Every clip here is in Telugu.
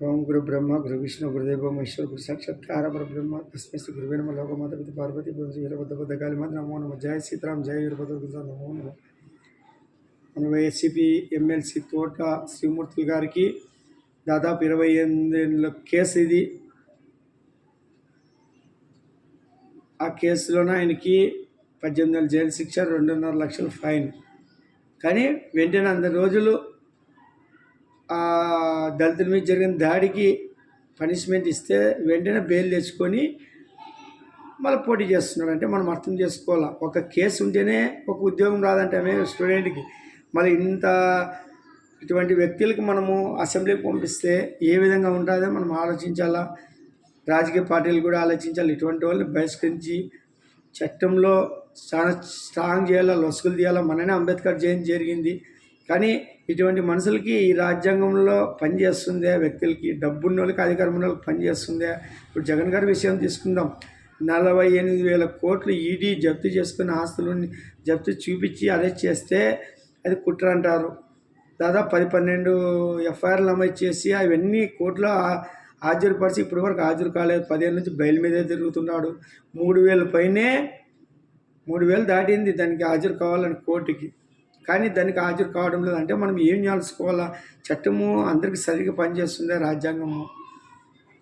ఓం గురు బ్రహ్మ గురు విష్ణు గురుదేవ మహేశ్వర గురు సాక్షాత్కార బ్రహ్మ తస్మై శ్రీ గురువే నమః లోకమాత పిత పార్వతీ వీరభద్ర కాళీ మాత నమో నమః జయ సీతారాం జయ వీరభద్ర నమో నమః. మన వైఎస్సీపీ ఎమ్మెల్సీ తోట శ్రీమూర్తులు గారికి దాదాపు 28 ఏళ్ళ కేసు ఇది. ఆ కేసులోనే ఆయనకి 18 నెలల జైలు శిక్ష, 2.5 లక్షల ఫైన్. కానీ వెంటనే అందరి రోజులు దళితుల మీద జరిగిన దాడికి పనిష్మెంట్ ఇస్తే వెంటనే బెయిల్ తెచ్చుకొని మళ్ళీ పోటీ చేస్తున్నాడు. అంటే మనం అర్థం చేసుకోవాలా, ఒక కేసు ఉంటేనే ఒక ఉద్యోగం రాదంటే స్టూడెంట్కి, మళ్ళీ ఇటువంటి వ్యక్తులకి మనము అసెంబ్లీకి పంపిస్తే ఏ విధంగా ఉంటుందో మనం ఆలోచించాలా. రాజకీయ పార్టీలు కూడా ఆలోచించాలి. ఇటువంటి వాళ్ళని బహిష్కరించి చట్టంలో చాలా స్ట్రాంగ్ చేయాలా, లొసుగులు తీయాలా. మననే అంబేద్కర్ జయంతి జరిగింది, కానీ ఇటువంటి మనుషులకి ఈ రాజ్యాంగంలో పనిచేస్తుందే, వ్యక్తులకి డబ్బున్న వాళ్ళకి అధికారం ఉన్న వాళ్ళకి పనిచేస్తుందే. ఇప్పుడు జగన్ గారి విషయం తీసుకుందాం. 48,000 కోట్లు ఈడీ జప్తు చేసుకున్న ఆస్తులని జప్తు చూపించి అరెస్ట్ చేస్తే అది కుట్ర అంటారు. దాదాపు 10-12 ఎఫ్ఐఆర్లు నమోదు చేసి అవన్నీ కోర్టులో హాజరుపరిచి ఇప్పటి వరకు హాజరు కాలేదు. 10 ఏళ్ళ నుంచి బెయిల్ మీదే తిరుగుతున్నాడు. 3,000 పైనే 3,000 దాటింది దానికి హాజరు కావాలని కోర్టుకి, కానీ దానికి హాజరు కావడం లేదు. అంటే మనం ఏం చేసుకోవాలా? చట్టము అందరికీ సరిగ్గా పనిచేస్తుందే, రాజ్యాంగము.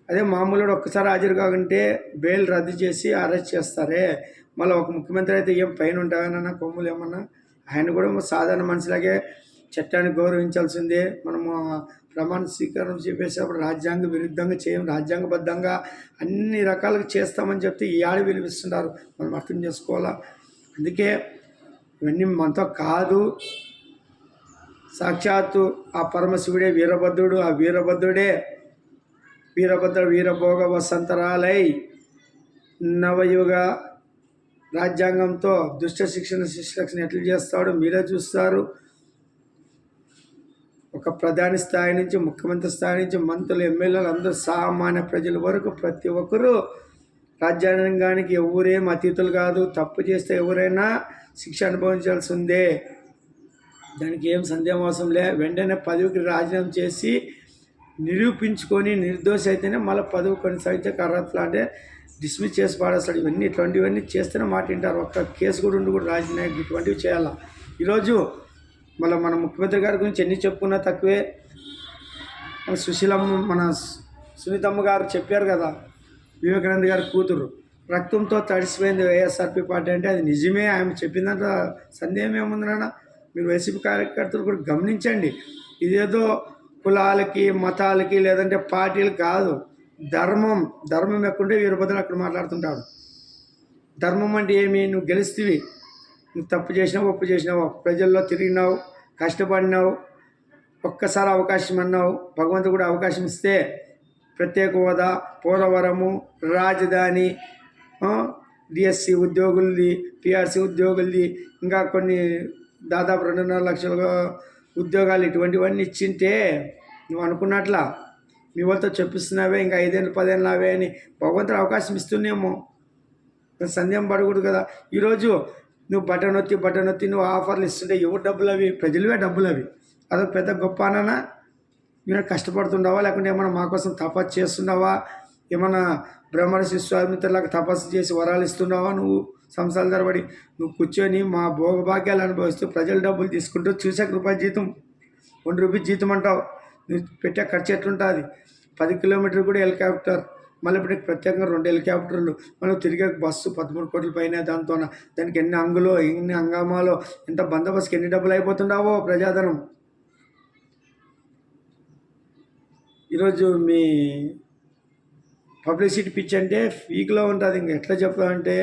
అదే మామూలుగా ఒక్కసారి హాజరు కాకుంటే బెయిల్ రద్దు చేసి అరెస్ట్ చేస్తారే. మళ్ళీ ఒక ముఖ్యమంత్రి అయితే ఏం పైన ఉంటాయనన్నా కొమ్ములు ఏమన్నా, ఆయన కూడా సాధారణ మనిషిలాగే చట్టాన్ని గౌరవించాల్సిందే. మనము ప్రమాణ స్వీకారం చేసేటప్పుడు రాజ్యాంగ విరుద్ధంగా చేయం, రాజ్యాంగబద్ధంగా అన్ని రకాలుగా చేస్తామని చెప్తే ఈ ఆడి విలువిస్తున్నారు. మనం అర్థం చేసుకోవాలా. అందుకే ఇవన్నీ మనతో కాదు, సాక్షాత్తు ఆ పరమశివుడే వీరభద్రుడు. ఆ వీరభద్రుడే వీరభోగ వసంతరాలై నవయుగ రాజ్యాంగంతో దుష్ట శిక్షణ ఎట్లా చేస్తాడో మీరే చూస్తారు. ఒక ప్రధాని స్థాయి నుంచి ముఖ్యమంత్రి స్థాయి నుంచి మంత్రులు, ఎమ్మెల్యేలు అందరూ సామాన్య ప్రజల వరకు ప్రతి ఒక్కరూ రాజ్యాంగానికి ఎవరేం అతీతులు కాదు. తప్పు చేస్తే ఎవరైనా శిక్ష అనుభవించాల్సి ఉందే, దానికి ఏం సందేహం అవసరం లే. వెంటనే పదవికి రాజీనామా చేసి నిరూపించుకొని నిర్దోషి అయితేనే మళ్ళీ పదవి కొనసాగించే అర్హతలు అంటే డిస్మిస్ చేసి పాడేస్తాడు. ఇటువంటివన్నీ చేస్తేనే మాట వింటారు. ఒక్క కేసు కూడా ఉండి కూడా రాజీనామా ఇటువంటివి చేయాలా. ఈరోజు మళ్ళీ మన ముఖ్యమంత్రి గారి గురించి ఎన్ని చెప్పుకున్నా తక్కువే. సుశీలమ్మ, మన సునీతమ్మ గారు చెప్పారు కదా, వివేకానంద గారి కూతురు రక్తంతో తడిసిపోయింది వైఎస్ఆర్పీ పార్టీ అంటే అది నిజమే. ఆమె చెప్పినంత సందేహం ఏముంది నాన్న? మీరు వైసీపీ కార్యకర్తలు కూడా గమనించండి. ఇదేదో కులాలకి మతాలకి లేదంటే పార్టీలు కాదు, ధర్మం ఎక్కుంటే వీరభద్రుడు అక్కడ మాట్లాడుతుంటాడు. ధర్మం అంటే ఏమి? నువ్వు గెలుస్తీవి, నువ్వు తప్పు చేసినావు, ఒప్పు చేసినావు, ప్రజల్లో తిరిగినావు, కష్టపడినావు, ఒక్కసారి అవకాశం అన్నావు, భగవంతుడు కూడా అవకాశం ఇస్తే ప్రత్యేక హోదా, పోలవరము, రాజధాని, డిఎస్సి ఉద్యోగులది, పిఆర్సి ఉద్యోగులది, ఇంకా కొన్ని దాదాపు 2.5 లక్షల ఉద్యోగాలు, ఇటువంటివన్నీ ఇచ్చింటే నువ్వు అనుకున్నట్లా మీ వాళ్ళతో చెప్పిస్తున్నావే ఇంకా 5 ఏళ్ళు 10 ఏళ్ళు అవే అని భగవంతుడు అవకాశం ఇస్తున్నామో సందేహం పడకూడదు కదా. ఈరోజు నువ్వు బటన్ నొత్తి నువ్వు ఆఫర్లు ఇస్తుంటే ఎవరు డబ్బులు అవి? ప్రజలవే డబ్బులు అవి. అదొక పెద్ద గొప్ప అనా? నువ్వు కష్టపడుతుండవా, లేకుంటే ఏమన్నా మా కోసం తపస్సు చేస్తున్నావా? ఏమన్నా బ్రహ్మర్షి విశ్వామిత్రులకు తపస్సు చేసి వరాలు ఇస్తున్నావా? నువ్వు సంవత్సరాల తరబడి నువ్వు కూర్చొని మా భోగభాగ్యాలు అనుభవిస్తూ ప్రజల డబ్బులు తీసుకుంటూ చూసాక రూపాయలు జీతం, 1 రూపాయి జీతం అంటావు. నువ్వు పెట్టే ఖర్చు ఎట్లుంటుంది? 10 కిలోమీటర్లు కూడా హెలికాప్టర్, మళ్ళీ ఇప్పుడు ప్రత్యేకంగా 2 హెలికాప్టర్లు, మనం తిరిగే బస్సు 13 కోట్ల పైన. దానికి ఎన్ని అంగులో, ఎన్ని హంగామాలో, ఎంత బందోబస్తుకి ఎన్ని డబ్బులు అయిపోతుండావో ప్రజాధనం. ఈరోజు మీ పబ్లిసిటీ పిచ్ అంటే వీక్లో ఉంటుంది. ఇంకా ఎట్లా చెప్తామంటే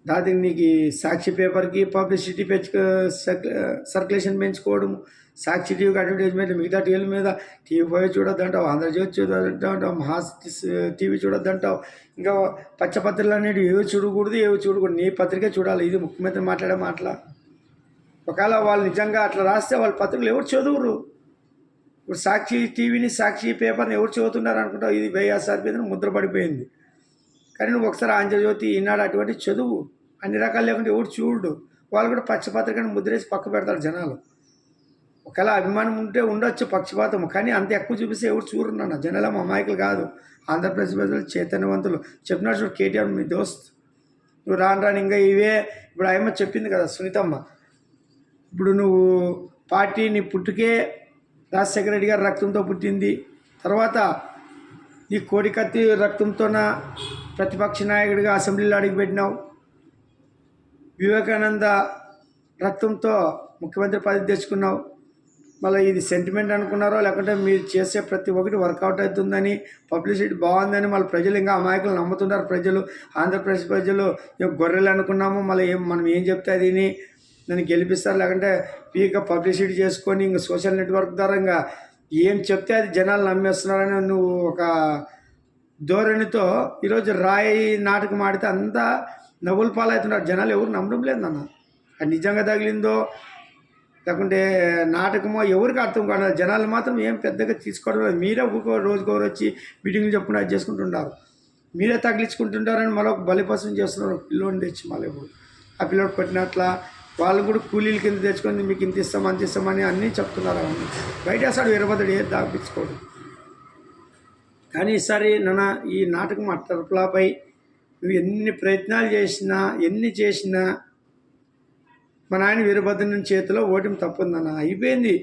దానికి నీకు సాక్షి పేపర్కి పబ్లిసిటీ సర్క్యులేషన్ పెంచుకోవడం, సాక్షి టీవీకి అడ్వర్టైజ్మెంట్, మిగతా టీవీల మీద TV5 చూడొద్దంటావు, ఆంధ్రజ్యోతి చూడొద్దంటావు, మహాస్ టీవీ చూడొద్దంటావు. ఇంకా పచ్చపత్రికలు అనేవి ఏవి చూడకూడదు. నీ పత్రికే చూడాలి. ఇది ముఖ్యమంత్రి మాట్లాడే మాటల. ఒకవేళ వాళ్ళు నిజంగా అట్లా రాస్తే వాళ్ళ పత్రికలు ఎవరు చదువురు? ఇప్పుడు సాక్షి టీవీని, సాక్షి పేపర్ని ఎవరు చదువుతున్నారు అనుకుంటావు? ఇది వైఎస్ఆర్పీ ముద్ర పడిపోయింది. కానీ నువ్వు ఒకసారి ఆంధ్రజ్యోతి, ఈనాడు అటువంటి చదువు. అన్ని రకాలు లేకుంటే ఎవరు చూడు. వాళ్ళు కూడా పచ్చపత్రికను ముద్రేసి పక్క పెడతారు జనాలు. ఒకవేళ అభిమానం ఉంటే ఉండొచ్చు పక్షపాతం, కానీ అంత ఎక్కువ చూపిస్తే ఎవరు చూడరు జనాలు అమాయకులు కాదు. ఆంధ్రప్రదేశ్ ప్రజలు చైతన్యవంతులు. చెప్పినాడు చూడు కేటీఆర్ మీ దోస్త్, నువ్వు రాను ఇంకా ఇవే. ఇప్పుడు ఆయమ్మ చెప్పింది కదా సునీతమ్మ, ఇప్పుడు నువ్వు పార్టీ నీ పుట్టుకే రాజశేఖర రెడ్డి గారి రక్తంతో పుట్టింది, తర్వాత నీ కోడికత్తి రక్తంతోన ప్రతిపక్ష నాయకుడిగా అసెంబ్లీలో అడుగుపెట్టినావు, వివేకానంద రక్తంతో ముఖ్యమంత్రి పదవి తెచ్చుకున్నావు. మళ్ళీ ఇది సెంటిమెంట్ అనుకున్నారో లేకుంటే మీరు చేసే ప్రతి ఒక్కటి వర్కౌట్ అవుతుందని, పబ్లిసిటీ బాగుందని మళ్ళీ ప్రజలు ఇంకా అమాయకులు నమ్ముతున్నారు. ప్రజలు, ఆంధ్రప్రదేశ్ ప్రజలు గొర్రెలు అనుకున్నాము, మళ్ళీ మనం ఏం చెప్తే అది నన్ను గెలిపిస్తారు, లేకుంటే పీక పబ్లిసిటీ చేసుకొని ఇంకా సోషల్ నెట్వర్క్ ద్వారా ఇంకా ఏం చెప్తే అది జనాలు నమ్మేస్తున్నారని నువ్వు ఒక ధోరణితో ఈరోజు రాయి నాటకం ఆడితే అంతా నవ్వుల పాలవుతున్నారు. జనాలు ఎవరు నమ్మడం లేదన్న. అది నిజంగా తగిలిందో లేకుంటే నాటకమో ఎవరికి అర్థం కాదు. జనాలు మాత్రం ఏం పెద్దగా తీసుకోవడం లేదు. మీరే రోజుకోరు వచ్చి మీటింగ్లు చెప్పుకుని అది చేసుకుంటుంటారు, మీరే తగిలించుకుంటుంటారని మరొక బలిపసం చేస్తున్నారు. పిల్లోని తెచ్చి మళ్ళీ ఇప్పుడు ఆ పిల్లోడు కొట్టినట్ల వాళ్ళు కూడా కూలీల కింద తెచ్చుకొని మీకు ఇంత ఇస్తాం అంత ఇస్తామని అన్నీ చెప్తున్నారు. అవన్నీ బయట వేస్తాడు వీరభద్రుడు, ఏది దాపించుకోడు. కానీ ఈసారి ఈ నాటకం అట్టర్పులపై నువ్వు ఎన్ని ప్రయత్నాలు చేసినా ఎన్ని చేసినా మా నాయన వీరభద్రుని చేతిలో ఓటమి తప్పుందన్న. అయిపోయింది.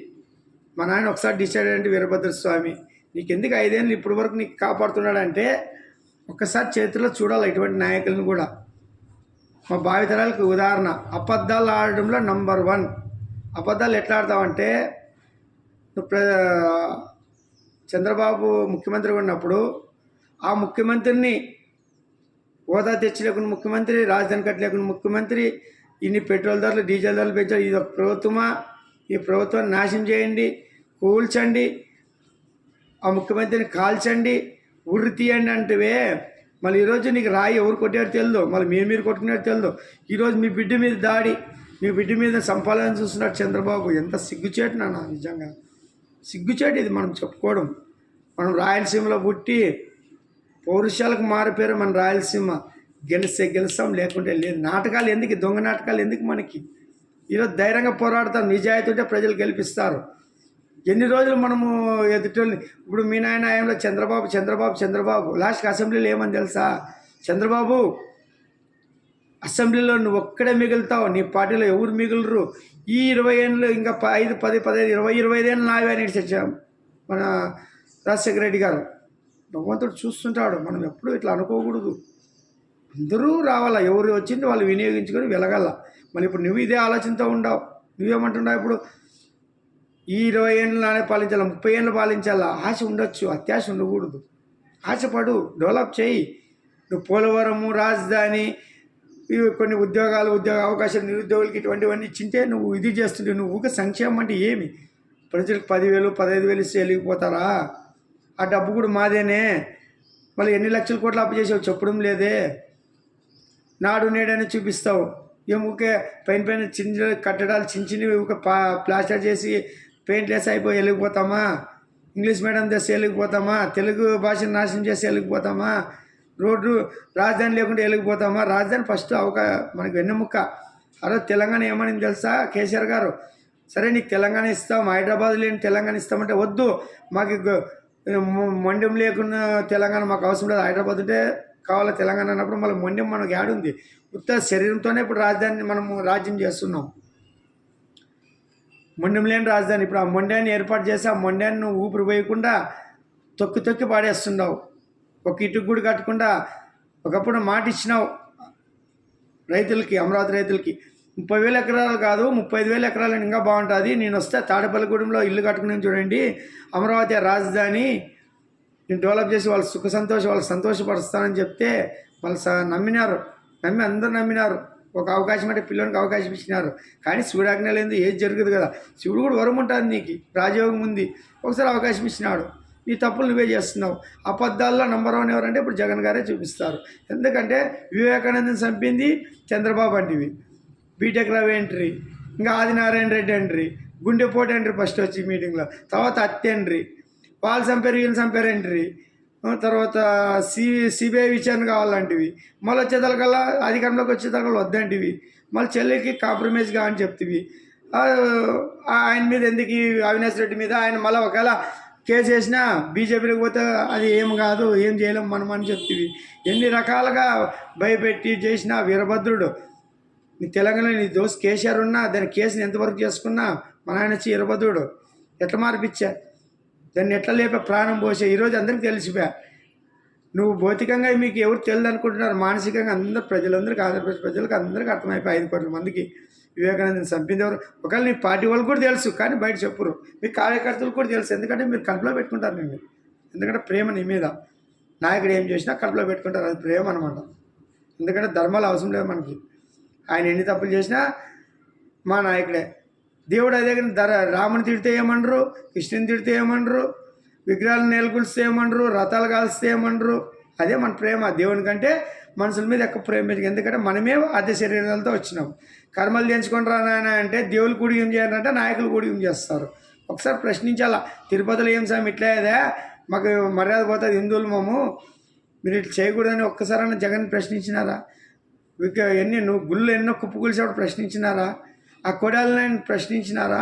మా నాయన ఒకసారి డిసైడ్ అంటే వీరభద్ర స్వామి నీకెందుకు 5 ఏళ్ళు ఇప్పటి వరకు నీకు కాపాడుతున్నాడంటే ఒక్కసారి చేతిలో చూడాలి ఇటువంటి నాయకులను కూడా. మా భావితరాలకు ఉదాహరణ, అబద్ధాలు ఆడడంలో నంబర్ 1. అబద్ధాలు ఎట్లా ఆడతావంటే, చంద్రబాబు ముఖ్యమంత్రిగా ఉన్నప్పుడు ఆ ముఖ్యమంత్రిని హోదా తెచ్చలేకుండా ముఖ్యమంత్రి, రాజధాని కట్టలేకుండా ముఖ్యమంత్రి, ఇన్ని పెట్రోల్ ధరలు డీజిల్ ధరలు పెంచారు, ఇది ఒక ప్రభుత్వమా, ఈ ప్రభుత్వాన్ని నాశనం చేయండి, కూల్చండి, ఆ ముఖ్యమంత్రిని కాల్చండి, ఉర్రి తీయండి అంటవే. మళ్ళీ ఈరోజు నీకు రాయి ఎవరు కొట్టారో తెలియదు, మళ్ళీ మీరు కొట్టుకున్నారో తెలియదు. ఈరోజు మీ బిడ్డ మీద దాడి, మీ బిడ్డ మీద సంపాదన చూస్తున్నాడు చంద్రబాబు. ఎంత సిగ్గుచేటు నాన్న, నిజంగా సిగ్గుచేటు ఇది మనం చెప్పుకోవడం. మనం రాయలసీమలో పుట్టి పౌరుషాలకు మారిపోయారు మన రాయలసీమ. గెలిస్తే గెలుస్తాం, లేకుంటే లేదు. నాటకాలు ఎందుకు, దొంగ నాటకాలు ఎందుకు మనకి? ఈరోజు ధైర్యంగా పోరాడతాం, నిజాయితీ ఉంటే ప్రజలు గెలిపిస్తారు. ఎన్ని రోజులు మనము ఎదుటోళ్ళని, ఇప్పుడు మీ నాయన ఆయంలో చంద్రబాబు లాస్ట్కి అసెంబ్లీలో ఏమని తెలుసా, చంద్రబాబు అసెంబ్లీలో నువ్వు ఒక్కడే మిగులుతావు, నీ పార్టీలో ఎవరు మిగులరు, ఈ 20 ఏళ్ళు ఇంకా 5, 10, 15, 20, 25 ఏళ్ళు నావే అని తెచ్చాం మన రాజశేఖర రెడ్డి గారు. భగవంతుడు చూస్తుంటాడు, మనం ఎప్పుడూ ఇట్లా అనుకోకూడదు. అందరూ రావాలా, ఎవరు వచ్చింది వాళ్ళు వినియోగించుకొని వెలగల. మళ్ళీ ఇప్పుడు నువ్వు ఇదే ఆలోచనతో ఉండవు. నువ్వేమంటున్నావు ఇప్పుడు, ఈ 20 ఏళ్ళు నానే పాలించాలా, 30 ఏళ్ళు పాలించాలా, ఆశ ఉండొచ్చు, అత్యాశ ఉండకూడదు. ఆశపడు, డెవలప్ చేయి. నువ్వు పోలవరము, రాజధాని, ఇవి కొన్ని ఉద్యోగ అవకాశాలు నిరుద్యోగులకి ఇటువంటివన్నీ ఇచ్చింటే నువ్వు ఇది చేస్తుంటే, నువ్వు ఊక సంక్షేమం అంటే ఏమి? ప్రజలకు 10,000, 15,000 ఇస్తే వెళ్ళిపోతారా? ఆ డబ్బు కూడా మాదేనే. మళ్ళీ ఎన్ని లక్షల కోట్లు అప్పు చేసావు చెప్పడం లేదే. నాడు నేడని చూపిస్తావు, ఏం ఊకే పైన చిన్న కట్టడాలు చిన్నవి ఊక ప్లాస్టర్ చేసి పెయింట్లు వేసి అయిపోయి వెళ్ళిపోతామా? ఇంగ్లీష్ మీడియం చేసి వెళ్ళిపోతామా? తెలుగు భాషను నాశనం చేసి వెళ్ళిపోతామా? రోడ్డు రాజధాని లేకుండా వెళ్ళిపోతామా? రాజధాని ఫస్ట్ మనకు వెన్నెముక్క. అరే తెలంగాణ ఏమని తెలుసా కేసీఆర్ గారు, సరే నీకు తెలంగాణ ఇస్తాం, హైదరాబాద్ లేని తెలంగాణ ఇస్తామంటే వద్దు, మాకు మొండెం లేకుండా తెలంగాణ మాకు అవసరం లేదు, హైదరాబాద్ ఉంటే కావాలా తెలంగాణ అన్నప్పుడు మళ్ళీ మొండెం మనకు యాడుంది? ఉత్త శరీరంతోనే ఇప్పుడు రాజధానిని మనము రాజ్యం చేస్తున్నాం. మొండెం లేని రాజధాని. ఇప్పుడు ఆ మొండ్యాన్ని ఏర్పాటు చేసి ఆ మొండ్యాన్ని నువ్వు ఊపిరి పోయకుండా తొక్కి పాడేస్తున్నావు. ఒక ఇటుకు కూడా కట్టకుండా. ఒకప్పుడు మాట ఇచ్చినావు రైతులకి, అమరావతి రైతులకి, 30,000 ఎకరాలు కాదు 35,000 ఎకరాలు ఇంకా బాగుంటుంది, నేను వస్తే తాడేపల్లిగూడెంలో ఇల్లు కట్టుకుని చూడండి, అమరావతి రాజధాని నేను డెవలప్ చేసి వాళ్ళు వాళ్ళు సంతోషపరుస్తానని చెప్తే వాళ్ళు నమ్మి అందరూ నమ్మినారు. ఒక అవకాశం అంటే పిల్లలకి అవకాశం ఇచ్చినారు. కానీ శివుడాజ్ఞ లేదు, ఏది జరుగుతుంది కదా. శివుడు కూడా వరం ఉంటుంది నీకు, రాజయోగం ఉంది. ఒకసారి అవకాశం ఇచ్చినాడు, నీ తప్పులు నువ్వే చేస్తున్నావు. అబద్ధాల్లో నంబర్ 1 ఎవరంటే ఇప్పుడు జగన్ గారే చూపిస్తారు. ఎందుకంటే వివేకానందని చంపింది చంద్రబాబు అంటివి, బీటెక్ రవి ఎంట్రీ, ఇంకా ఆదినారాయణ రెడ్డి ఎంట్రీ, గుండెపోటు ఎంట్రీ ఫస్ట్ వచ్చి మీటింగ్లో, తర్వాత అత్తి ఎంట్రీ, వాళ్ళు చంపారు వీళ్ళు చంపారు ఎంట్రీ, తర్వాత సిబిఐ విచారణ కావాలంటివి, మళ్ళీ వచ్చేదానికల్లా అధికారంలోకి వచ్చేదానికల్లా వద్దంటివి, మళ్ళీ చెల్లికి కాంప్రమైజ్గా అని చెప్తివి, ఆ, ఆయన మీద ఎందుకు ఈ అవినాష్ రెడ్డి మీద ఆయన మళ్ళీ ఒకవేళ కేసు వేసినా బీజేపీలోకి పోతే అది ఏం కాదు, ఏం చేయలేం మనం అని చెప్తివి. ఎన్ని రకాలుగా భయపెట్టి చేసిన వీరభద్రుడు. నీ తెలంగాణలో నీ దోస్త్ కేసీఆర్ ఉన్నా దాని కేసుని ఎంతవరకు చేసుకున్నా మన ఆయన వచ్చి వీరభద్రుడు ఎట్లా మార్పిచ్చా, దాన్ని ఎట్లా లేపే ప్రాణం పోసే. ఈరోజు అందరికీ తెలిసిపోయా. నువ్వు భౌతికంగా మీకు ఎవరు తెలియదు అనుకుంటున్నారు, మానసికంగా అందరు ప్రజలందరికీ, ఆంధ్రప్రదేశ్ ప్రజలకు అందరికీ అర్థమైపోయి 5 కోట్ల మందికి వివేకానందని చంపింది ఎవరు. ఒకవేళ నీ పార్టీ వాళ్ళకి కూడా తెలుసు కానీ బయట చెప్పురు. మీ కార్యకర్తలకు కూడా తెలుసు, ఎందుకంటే మీరు కడుపులో పెట్టుకుంటారు నేను. ఎందుకంటే ప్రేమ నీ మీద. నాయకుడు ఏం చేసినా కడుపులో పెట్టుకుంటారు, అది ప్రేమ అనమాట. ఎందుకంటే ధర్మాలు అవసరం లేదు మనకి. ఆయన ఎన్ని తప్పులు చేసినా మా నాయకుడే. దేవుడు అదే కానీ రాముని తిడితే ఏమనరు, కృష్ణుని తిడితే ఏమనరు, విగ్రహాలను నెలకొల్స్తే ఏమనరు, రథాలు కాల్స్తే ఏమనరు. అదే మన ప్రేమ. దేవుని కంటే మనుషుల మీద ఎక్కువ ప్రేమ. ఎందుకంటే మనమే అదే శరీరాలతో వచ్చినాం. కర్మలు చేయించుకొని రానాయన అంటే దేవుళ్ళు కూడి ఏం చేయాలంటే నాయకులు కూడి ఏం చేస్తారు. ఒకసారి ప్రశ్నించాలా, తిరుపతిలో ఏం సార్ ఇట్లా అదే మాకు మర్యాద పోతుంది హిందువులు మేము, మీరు ఇట్లా చేయకూడదని ఒక్కసారైనా జగన్ ప్రశ్నించినారా? నువ్వు గుళ్ళు ఎన్నో కుప్పకూల్చేవాడు ప్రశ్నించినారా? ఆ కొడాలని ప్రశ్నించినారా?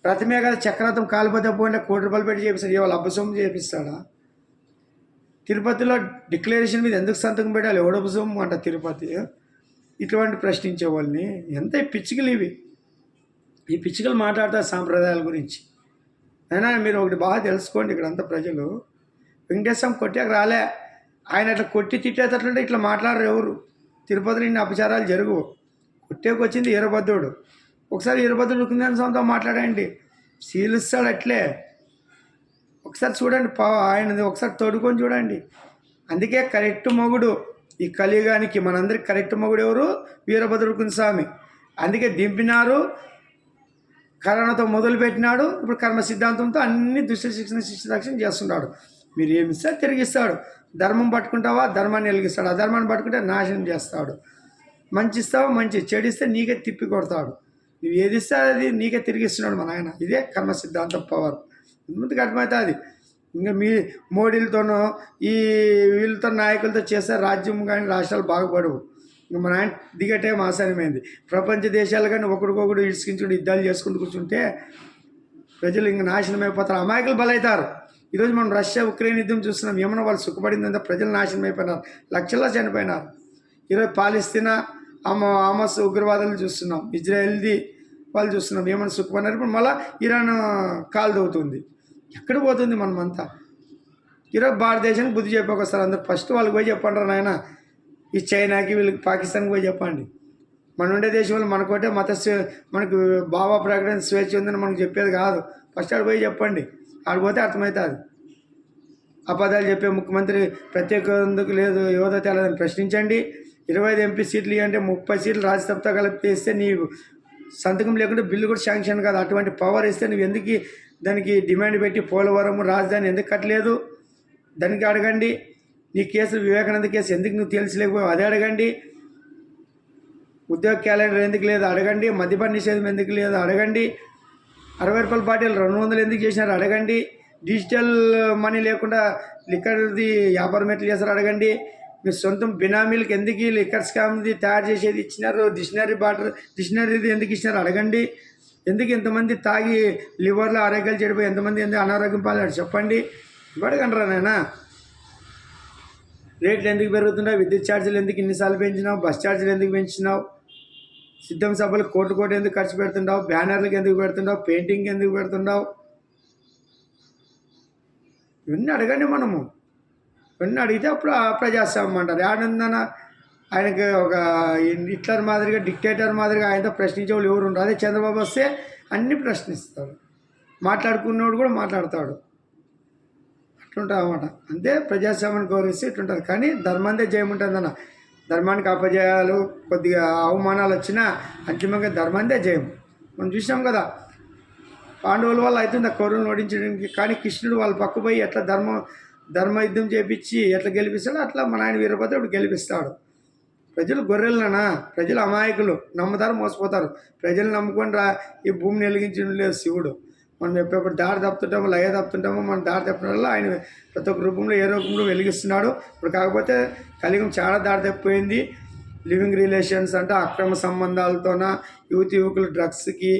రథమే కదా చక్రరథం కాలిపోతే పోయినా ₹1 పెట్టి చేపిస్తాడు, ఇవాళ అబ్బసొమ్ము చేపిస్తాడా? తిరుపతిలో డిక్లరేషన్ మీద ఎందుకు సంతకం పెట్టాలి, ఎవడబ్బసొమ్ము అంట తిరుపతి. ఇటువంటి ప్రశ్నించే వాళ్ళని ఎంత పిచ్చికలు ఇవి. ఈ పిచ్చికలు మాట్లాడతారు సాంప్రదాయాల గురించి. అయినా మీరు ఒకటి బాగా తెలుసుకోండి, ఇక్కడ అంతా ప్రజలు వెంకటేశ్వరం కొట్టాక రాలే. ఆయన అట్లా కొట్టి తిట్టేటట్లుంటే ఇట్లా మాట్లాడరు ఎవరు. తిరుపతిలో ఇన్ని అపచారాలు జరుగు. కొట్టేకి వచ్చింది వీరభద్రుడు. ఒకసారి వీరభద్రుడు కుందన స్వామితో మాట్లాడండి, శీలిస్తాడు అట్లే. ఒకసారి చూడండి, ఆయనది ఒకసారి తోడుకొని చూడండి. అందుకే కరెక్ట్ మొగుడు ఈ కలియుగానికి, మనందరికి కరెక్ట్ మొగుడు ఎవరు? వీరభద్రుడు స్వామి. అందుకే దింపినారు, కరోనాతో మొదలుపెట్టినాడు. ఇప్పుడు కర్మ సిద్ధాంతంతో అన్ని దుష్ట శిక్షణ శిక్షణ చేస్తున్నాడు. మీరు ఏమిస్తే తిరిగిస్తాడు. ధర్మం పట్టుకుంటావా ధర్మాన్ని వెలిగిస్తాడు, అధర్మాన్ని పట్టుకుంటే నాశనం చేస్తాడు. మంచి ఇస్తావా మంచి, చెడిస్తే నీకే తిప్పి కొడతాడు. నువ్వు ఏది ఇస్తే అది నీకే తిరిగిస్తున్నాడు మన ఆయన. ఇదే కర్మ సిద్ధాంతం పవర్. ముందుకు అర్థమవుతుంది. ఇంకా మీ మోడీలతోనో ఈ వీళ్ళతో నాయకులతో చేస్తే రాజ్యం కానీ రాష్ట్రాలు బాగుపడవు. ఇంకా మన ఆయన దిగటం ఆసానమైంది. ప్రపంచ దేశాలు కానీ ఒకరికొకరు ఇసుకించుకుంటూ యుద్ధాలు చేసుకుంటూ కూర్చుంటే ప్రజలు ఇంకా నాశనం అయిపోతారు, అమాయకులు బలవుతారు. ఈరోజు మనం రష్యా ఉక్రెయిన్ యుద్ధం చూస్తున్నాం. ఏమన్నా వాళ్ళు సుఖపడిందంతా ప్రజలు నాశనం అయిపోయినారు, లక్షల్లో చనిపోయినారు. ఈరోజు పాలిస్తీనా హమాస్ ఉగ్రవాదాలు చూస్తున్నాం, ఇజ్రాయెల్ది వాళ్ళు చూస్తున్నాం, ఏమైనా సుఖపడినారు. ఇప్పుడు మళ్ళీ ఇరాన్ కాలు దవుతుంది. ఎక్కడ పోతుంది మనమంతా? ఈరోజు భారతదేశానికి బుద్ధి చెప్పకొస్తారు అందరు. ఫస్ట్ వాళ్ళకి పోయి చెప్పండి నాయన, ఈ చైనాకి వీళ్ళకి పాకిస్తాన్కి పోయి చెప్పండి. మన ఉండే దేశంలో మనకోటే మనకు భావ ప్రకటన స్వేచ్ఛ ఉందని మనకు చెప్పేది కాదు. ఫస్ట్ ఆడ పోయి చెప్పండి, ఆడిపోతే అర్థమవుతుంది. అబద్ధాలు చెప్పే ముఖ్యమంత్రి ప్రత్యేకందుకు లేదు, యువత తేలేదని ప్రశ్నించండి. 25 ఎంపీ సీట్లు అంటే 30 సీట్లు రాజ్యసభతో కలిపి ఇస్తే నీ సంతకం లేకుంటే బిల్లు కూడా శాంక్షన్ కాదు. అటువంటి పవర్ ఇస్తే నువ్వు ఎందుకు దానికి డిమాండ్ పెట్టి పోలవరం రాజధాని ఎందుకు కట్టలేదు దానికి అడగండి. నీ కేసు వివేకానంద కేసు ఎందుకు నువ్వు తెలియలేకపోయావు అదే అడగండి. ఉద్యోగ క్యాలెండర్ ఎందుకు లేదు అడగండి. మద్యపాన నిషేధం ఎందుకు లేదు అడగండి. ₹60 బాటిల్ 200 ఎందుకు చేసినారు అడగండి. డిజిటల్ మనీ లేకుండా లిక్కర్ది వ్యాపారం ఎట్లా చేస్తారు అడగండి. మీరు సొంతం బినామీలకు ఎందుకు లిక్కర్ స్కామ్ది తయారు చేసేది ఇచ్చినారు. డిక్షనరీది ఎందుకు ఇచ్చినారు అడగండి. ఎందుకు ఎంతమంది తాగి లివర్లో ఆరోగ్యాలు చెడిపోయి ఎంతమంది ఎందుకు అనారోగ్యం పాలాడు చెప్పండి. ఇవ్వడకంటారా నాయనా. రేట్లు ఎందుకు పెరుగుతున్నావు, విద్యుత్ ఛార్జీలు ఎందుకు ఇన్నిసార్లు పెంచినావు, బస్ ఛార్జీలు ఎందుకు పెంచినావు, సిద్ధం సభలు కోట్లు ఎందుకు ఖర్చు పెడుతున్నావు, బ్యానర్లకు ఎందుకు పెడుతున్నావు, పెయింటింగ్ ఎందుకు పెడుతున్నావు, ఇవన్నీ అడగండి. మనము ఇవన్నీ అడిగితే అప్పుడు ప్రజాస్వామ్యం అంటారు. ఆనందన ఆయనకి ఒక హిట్లర్ మాదిరిగా డిక్టేటర్ మాదిరిగా ఆయనతో ప్రశ్నించే వాళ్ళు ఎవరు ఉండరు. అదే చంద్రబాబు వస్తే అన్నీ ప్రశ్నిస్తాడు, మాట్లాడుకున్నవాడు కూడా మాట్లాడతాడు. అట్లుంటుంది అన్నమాట. అంతే ప్రజాస్వామ్యాన్ని గౌరవిస్తే ఇట్లుంటుంది. కానీ ధర్మాందే జయం ఉంటుందన్న. ధర్మానికి అపజయాలు కొద్దిగా అవమానాలు వచ్చినా అంతిమంగా ధర్మాందే జయం. మనం చూసినాం కదా, పాండవుల వల్ల అవుతుంది ఆ కౌరవులను ఓడించడానికి. కానీ కృష్ణుడు వాళ్ళ పక్క పోయి ఎట్లా ధర్మ యుద్ధం చేపించి ఎట్లా గెలిపిస్తాడో అట్లా మన ఆయన వీరభద్రుడు గెలిపిస్తాడు. ప్రజలు గొర్రెలనా, ప్రజలు అమాయకులు, నమ్ముతారు మోసపోతారు. ప్రజలు నమ్ముకొని ఈ భూమిని వెలిగించడం లేదు శివుడు. మనం ఎప్పుడెప్పుడు దారి తప్పుతుంటామో లయ తప్పుతుంటామో మనం దారి తప్పడం వల్ల ఆయన ప్రతి ఒక్క రూపంలో ఏ రూపంలో వెలిగిస్తున్నాడు. ఇప్పుడు కాకపోతే కలియుగం చాలా దారి తప్పిపోయింది. లివింగ్ రిలేషన్స్ అంటే అక్రమ సంబంధాలతోన యువకులు డ్రగ్స్కి,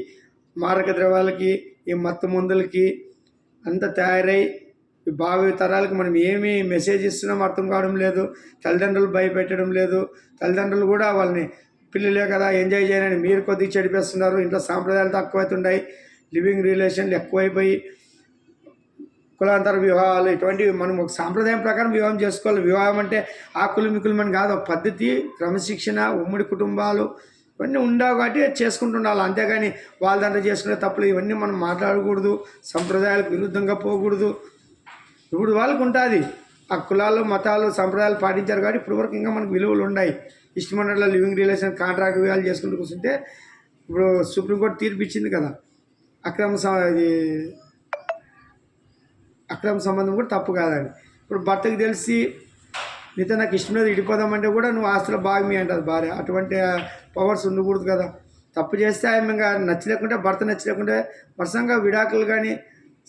మారక ద్రవ్యాలకి, ఈ మత్తు మందులకి అంతా తయారై ఈ భావి తరాలకు మనం ఏమి మెసేజ్ ఇస్తున్నాం అర్థం కావడం లేదు. తల్లిదండ్రులు భయపెట్టడం లేదు. తల్లిదండ్రులు కూడా వాళ్ళని పిల్లలే కదా ఎంజాయ్ చేయని మీరు కొద్దిగా చెడిపేస్తున్నారు. ఇంట్లో సాంప్రదాయాలు తక్కువవుతుంటాయి, లివింగ్ రిలేషన్లు ఎక్కువైపోయి కులాంతర వివాహాలు ఇటువంటివి మనం ఒక సాంప్రదాయం ప్రకారం వివాహం చేసుకోవాలి. వివాహం అంటే ఆకులు మిక్కులు మనం కాదు, ఒక పద్ధతి, క్రమశిక్షణ, ఉమ్మడి కుటుంబాలు ఇవన్నీ ఉండవు కాబట్టి చేసుకుంటుండాలి. అంతేగాని వాళ్ళ దాంట్లో చేసుకునే తప్పులు ఇవన్నీ మనం మాట్లాడకూడదు. సంప్రదాయాలకు విరుద్ధంగా పోకూడదు. ఇప్పుడు వాళ్ళకు ఉంటుంది ఆ కులాలు మతాలు సంప్రదాయాలు పాటించారు కాబట్టి ఇప్పుడు వరకు ఇంకా మనకు విలువలు ఉన్నాయి. ఇష్టమన్నట్ల లివింగ్ రిలేషన్ కాంట్రాక్ట్ వివాహాలు చేసుకుంటూ కూర్చుంటే ఇప్పుడు సుప్రీంకోర్టు తీర్పు ఇచ్చింది కదా, అక్రమ సంబంధం కూడా తప్పు కాదని. ఇప్పుడు భర్తకు తెలిసి నీతో నాకు ఇష్టం లేదు ఇడిపోదామంటే కూడా నువ్వు ఆస్తుల భాగమే అంటుంది భార్య. అటువంటి పవర్స్ ఉండకూడదు కదా. తప్పు చేస్తే ఆయన ఇంకా నచ్చలేకుంటే భర్త నచ్చలేకుంటే వరుసంగా విడాకులు కానీ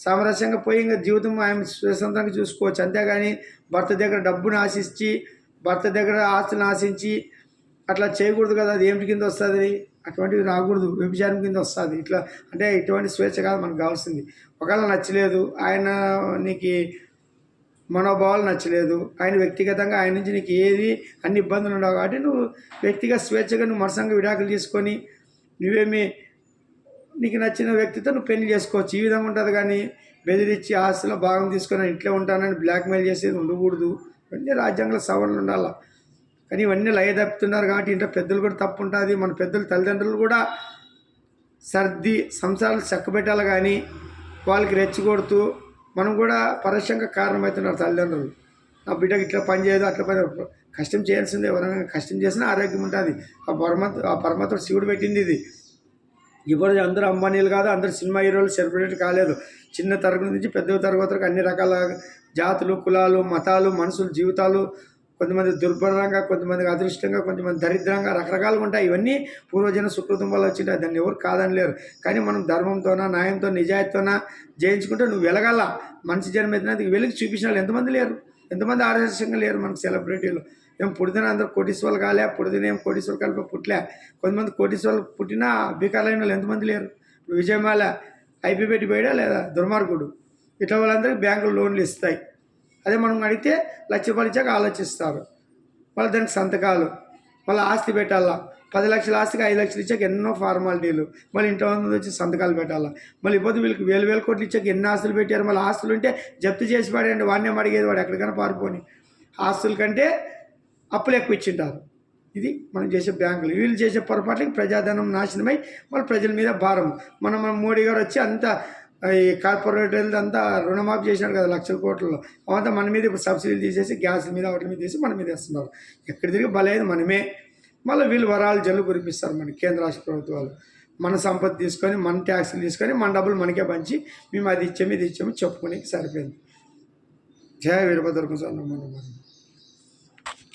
సామరస్యంగా పోయి ఇంకా జీవితం ఆయన స్వతంత్రంగా చూసుకోవచ్చు. అంతేగాని భర్త దగ్గర డబ్బును ఆశించి భర్త దగ్గర ఆస్తులను ఆశించి అట్లా చేయకూడదు కదా. అది ఏమిటి కింద వస్తుంది? అటువంటివి రాకూడదు, వ్యభిచారం కింద వస్తుంది. ఇట్లా అంటే ఇటువంటి స్వేచ్ఛ కాదు మనకు కావాల్సింది. ఒకవేళ నచ్చలేదు, ఆయన నీకు మనోభావాలు నచ్చలేదు, ఆయన వ్యక్తిగతంగా ఆయన నుంచి నీకు ఏది అన్ని ఇబ్బందులు ఉండవు కాబట్టి నువ్వు వ్యక్తిగత స్వేచ్ఛగా నువ్వు మనసంగా విడాకులు తీసుకొని నువ్వేమి నీకు నచ్చిన వ్యక్తితో నువ్వు పెళ్లి చేసుకోవచ్చు. ఈ విధంగా ఉంటుంది. కానీ బెదిరించి ఆస్తిలో భాగం తీసుకొని ఇంట్లో ఉంటానని బ్లాక్మెయిల్ చేసేది ఉండకూడదు. ఇవన్నీ రాజ్యాంగంలో సవరణలు ఉండాలి. కానీ ఇవన్నీ లయ తప్పుతున్నారు కాబట్టి ఇంట్లో పెద్దలు కూడా తప్పు ఉంటుంది. మన పెద్దలు తల్లిదండ్రులు కూడా సర్ది సంసారాలు చక్కబెట్టాలి. కానీ వాళ్ళకి రెచ్చగొడుతూ మనం కూడా పరోక్షంగా కారణమవుతున్నారు తల్లిదండ్రులు. నా బిడ్డకి ఇట్లా పని చేయదు అట్లా పని కష్టం చేయాల్సిందే. ఎవరైనా కష్టం చేసినా ఆరోగ్యం ఉంటుంది. ఆ పరమాత్ముడు శివుడు పెట్టింది ఇది. ఇప్పుడు అందరూ అంబానీలు కాదు, అందరూ సినిమా హీరోలు సెలబ్రిటీ కాలేదు. చిన్న తరగతి నుంచి పెద్ద తరగతి వరకు అన్ని రకాల జాతులు, కులాలు, మతాలు, మనుషుల జీవితాలు, కొంతమంది దుర్భరంగా, కొంతమంది అదృష్టంగా, కొంతమంది దరిద్రంగా రకరకాలుగా ఉంటాయి. ఇవన్నీ పూర్వజన సుకృతం వల్ల వచ్చింటాయి. దాన్ని ఎవరు కాదనిలేరు. కానీ మనం ధర్మంతోన న్యాయంతో నిజాయితీతోన జయించుకుంటే నువ్వు వెలగాల. మనిషి జన్మ ఎత్తినందుకు వెలిగి చూపించిన వాళ్ళు ఎంతమంది లేరు, ఎంతమంది ఆదర్శంగా లేరు మనకు సెలబ్రిటీలు. ఏం పుడితేనే అందరూ కోటీశ్వర్లు కాలే, పుడితేనే ఏం కోటీశ్వర్లు కలిపి పుట్టలే. కొంతమంది కోటీశ్వర్లు పుట్టినా బీకాలైన వాళ్ళు ఎంతమంది లేరు. ఇప్పుడు విజయమాల ఐపీ పెట్టి పోయాడా లేదా, దుర్మార్గుడు. ఇట్లా వాళ్ళందరికీ బ్యాంకులు లోన్లు ఇస్తాయి. అదే మనం అడిగితే లక్ష రూపాయలు ఇచ్చాక ఆలోచిస్తారు. మళ్ళీ దానికి సంతకాలు, మళ్ళీ ఆస్తి పెట్టాలా. 10 లక్షల ఆస్తికి 5 లక్షలు ఇచ్చాక ఎన్నో ఫార్మాలిటీలు, మళ్ళీ ఇంట్లో వచ్చి సంతకాలు పెట్టాలా. మళ్ళీ ఇప్పుడు వీళ్ళకి 1000 కోట్లు ఇచ్చాక ఎన్ని ఆస్తులు పెట్టారు. మళ్ళీ ఆస్తులు ఉంటే జప్తు చేసి పడేయండి, వాడిని అడిగేది, వాడు ఎక్కడికైనా పారిపోని. ఆస్తుల కంటే అప్పులు ఎక్కువ ఇచ్చింటారు. ఇది మనం చేసే బ్యాంకులు. వీళ్ళు చేసే పొరపాట్లకి ప్రజాధనం నాశనమై మళ్ళీ ప్రజల మీద భారం. మన మోడీ గారు వచ్చి అంతా ఈ కార్పొరేటర్లు అంతా రుణమాఫీ చేసినారు కదా లక్షల కోట్లలో. అవంతా మన మీద ఇప్పుడు సబ్సిడీలు తీసేసి గ్యాస్ మీద వాటి మీద తీసి మన మీద వేస్తున్నారు. ఎక్కడ తిరిగి బలేదు మనమే. మళ్ళీ వీళ్ళు వరాలు జల్లు కురిపిస్తారు మన కేంద్ర రాష్ట్ర ప్రభుత్వాలు. మన సంపద తీసుకొని, మన ట్యాక్సులు తీసుకొని, మన డబ్బులు మనకే పంచి మేము అది ఇచ్చాము ఇది ఇచ్చాము చెప్పుకోనికి సరిపోయింది. జయ వీరభద్ర స్వామి.